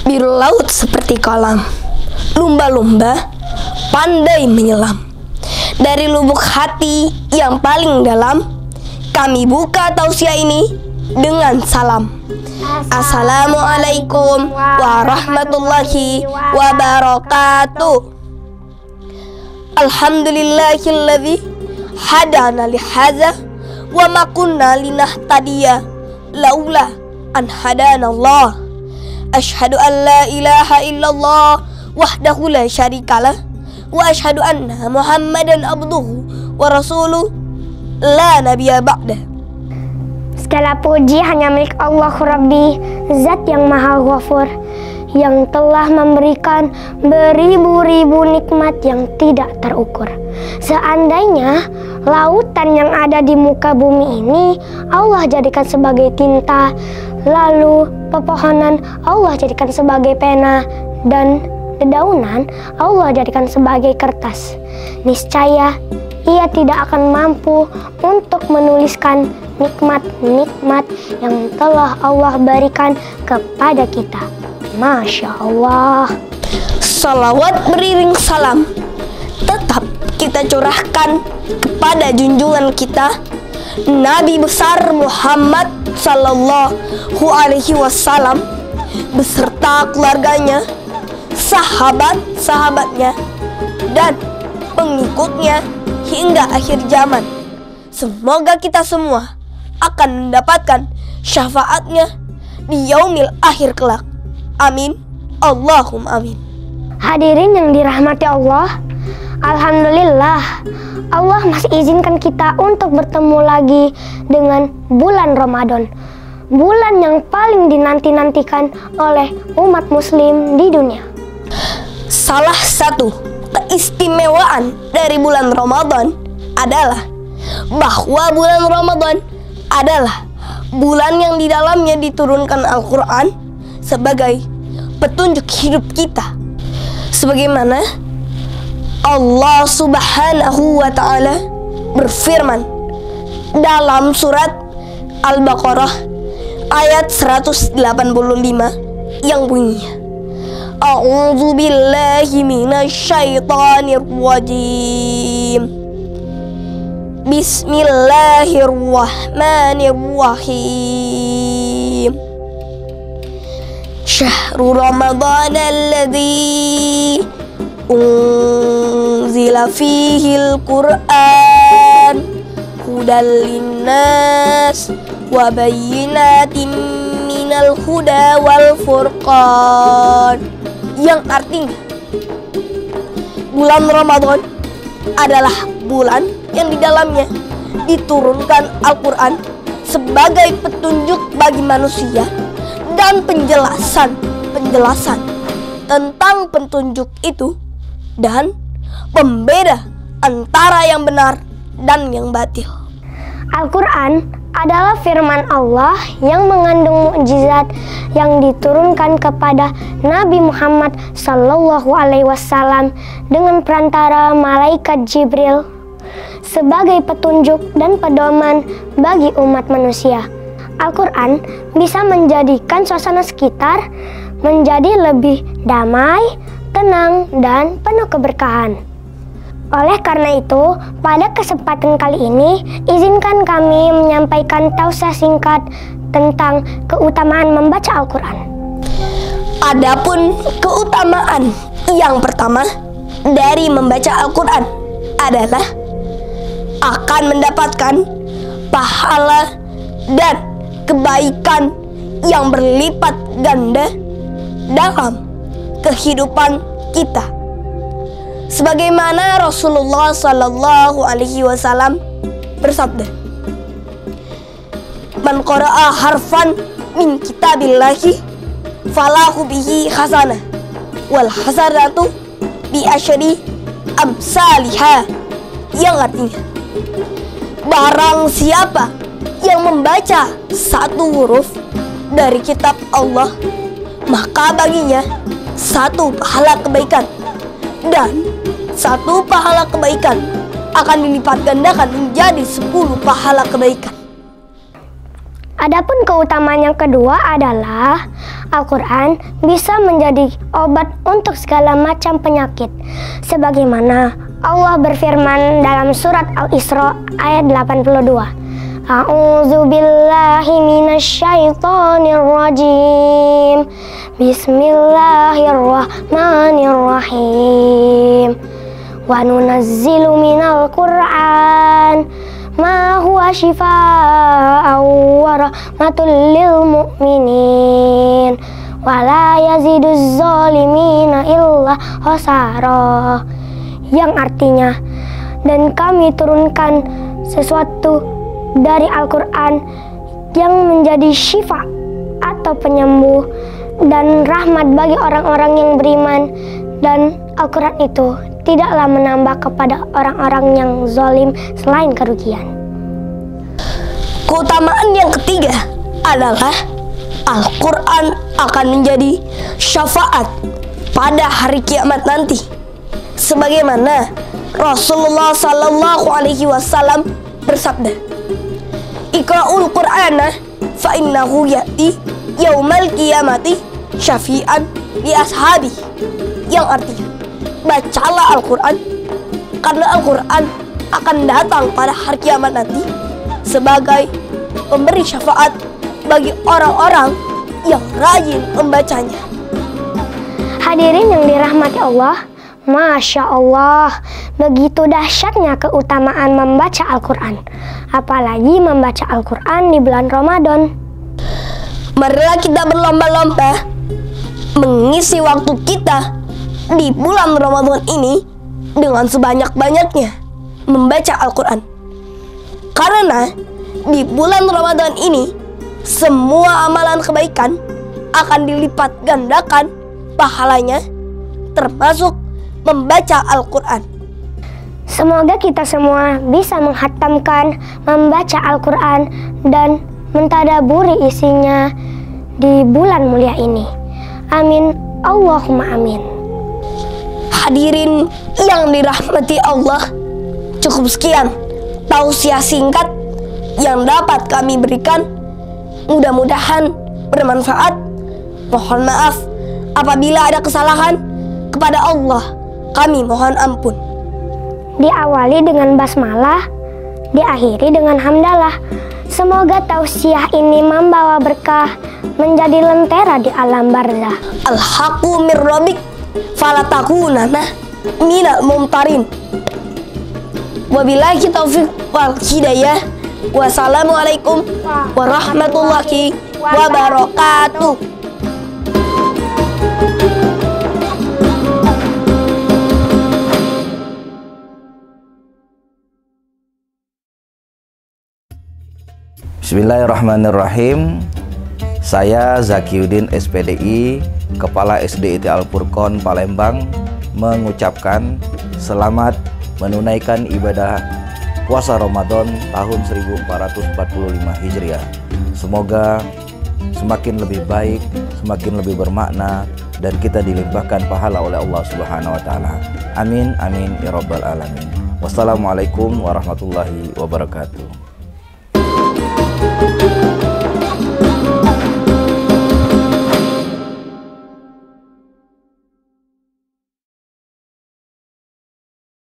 Biru laut seperti kolam, lumba-lumba pandai menyelam. Dari lubuk hati yang paling dalam, kami buka tausiah ini dengan salam. Assalamualaikum warahmatullahi wabarakatuh. Alhamdulillahilladzi hadana lihadza wa ma kunna linahtadiya laula an hadanallah. Asyhadu an la ilaha illallah wahdahu la syarikalah wa asyhadu anna Muhammadan abduhu wa rasuluh la nabiyya ba'dah. Segala puji hanya milik Allah Rabbi, Zat yang Maha Ghafur, yang telah memberikan beribu-ribu nikmat yang tidak terukur. Seandainya lautan yang ada di muka bumi ini Allah jadikan sebagai tinta, lalu pepohonan Allah jadikan sebagai pena, dan dedaunan Allah jadikan sebagai kertas, niscaya ia tidak akan mampu untuk menuliskan nikmat-nikmat yang telah Allah berikan kepada kita. Masya Allah. Salawat beriring salam tetap kita curahkan kepada junjungan kita, Nabi besar Muhammad Sallallahu Alaihi Wasallam beserta keluarganya, sahabat-sahabatnya, dan pengikutnya hingga akhir zaman. Semoga kita semua akan mendapatkan syafaatnya di yaumil akhir kelak. Amin. Allahumma amin. Hadirin yang dirahmati Allah, alhamdulillah Allah masih izinkan kita untuk bertemu lagi dengan bulan Ramadan, bulan yang paling dinanti-nantikan oleh umat muslim di dunia. Salah satu keistimewaan dari bulan Ramadan adalah bahwa bulan Ramadan adalah bulan yang di dalamnya diturunkan Al-Quran sebagai petunjuk hidup kita. Sebagaimana Allah Subhanahu wa Ta'ala berfirman dalam surat Al-Baqarah ayat 185 yang bunyinya, A'udzu billahi minasyaitonir rajim. Bismillahirrahmanirrahim. Syahrul Ramadan alladzi unzila fihil Qur'an hudal linnas wa bayyinatin minal huda wal furqan, yang artinya bulan Ramadan adalah bulan yang di dalamnya diturunkan Al-Quran sebagai petunjuk bagi manusia dan penjelasan tentang petunjuk itu dan pembeda antara yang benar dan yang batil. Al-Quran adalah firman Allah yang mengandung mukjizat yang diturunkan kepada Nabi Muhammad Sallallahu Alaihi Wasallam dengan perantara malaikat Jibril sebagai petunjuk dan pedoman bagi umat manusia. Al-Quran bisa menjadikan suasana sekitar menjadi lebih damai, tenang, dan penuh keberkahan. Oleh karena itu, pada kesempatan kali ini, izinkan kami menyampaikan tausiah singkat tentang keutamaan membaca Al-Quran. Adapun keutamaan yang pertama dari membaca Al-Quran adalah akan mendapatkan pahala dan kebaikan yang berlipat ganda dalam kehidupan kita. Sebagaimana Rasulullah Sallallahu Alaihi Wasallam bersabda, "Man qara'a harfan min kitabillahi falahu bihi hasanah wal hasanatu bi asyri amsalihha," yang artinya barang siapa yang membaca satu huruf dari kitab Allah, maka baginya satu pahala kebaikan, dan satu pahala kebaikan akan dilipat gandakan menjadi 10 pahala kebaikan. Adapun keutamaan yang kedua adalah Al-Quran bisa menjadi obat untuk segala macam penyakit. Sebagaimana Allah berfirman dalam surat Al-Isra ayat 82. A'udzu billahi minasyaitonir rajim. Bismillahirrahmanirrahim. Wa nunazzilu minal Qur'an ma huwa shifaa'an wa rahmatul lil mu'minin wa la yaziduz zalimina illa khasara. Yang artinya, dan kami turunkan sesuatu dari Al-Quran yang menjadi syifa atau penyembuh dan rahmat bagi orang-orang yang beriman, dan Al-Quran itu tidaklah menambah kepada orang-orang yang zalim selain kerugian. Keutamaan yang ketiga adalah Al-Quran akan menjadi syafaat pada hari kiamat nanti, sebagaimana Rasulullah Sallallahu Alaihi Wasallam bersabda, Iqra'ul Qur'ana fa innahu ya'ti yaumal qiyamati syafi'an li ashabi. Yang artinya, bacalah Al-Quran karena Al-Quran akan datang pada hari kiamat nanti sebagai pemberi syafaat bagi orang-orang yang rajin membacanya. Hadirin yang dirahmati Allah, Masya Allah, begitu dahsyatnya keutamaan membaca Al-Quran, apalagi membaca Al-Quran di bulan Ramadan. Marilah kita berlomba-lomba mengisi waktu kita di bulan Ramadan ini dengan sebanyak-banyaknya membaca Al-Quran. Karena di bulan Ramadan ini semua amalan kebaikan akan dilipat gandakan pahalanya, termasuk membaca Al-Quran. Semoga kita semua bisa menghatamkan membaca Al-Quran dan mentadaburi isinya di bulan mulia ini. Amin, Allahumma amin. Hadirin yang dirahmati Allah, cukup sekian tausiah singkat yang dapat kami berikan. Mudah-mudahan bermanfaat. Mohon maaf apabila ada kesalahan. Kepada Allah kami mohon ampun. Diawali dengan basmalah, diakhiri dengan hamdalah. Semoga tausiah ini membawa berkah, menjadi lentera di alam barzah. Al-haqqu mir rabbik fala takunanna minal mumtarin. Wabillahi taufiq wal hidayah. Wassalamualaikum warahmatullahi wabarakatuh. Bismillahirrahmanirrahim. Saya Zakiuddin SPDI, Kepala SDIT Al-Furqon Palembang, mengucapkan selamat menunaikan ibadah puasa Ramadan tahun 1445 Hijriah. Semoga semakin lebih baik, semakin lebih bermakna, dan kita dilimpahkan pahala oleh Allah Subhanahu wa taala. Amin amin ya rabbal alamin. Wassalamualaikum warahmatullahi wabarakatuh.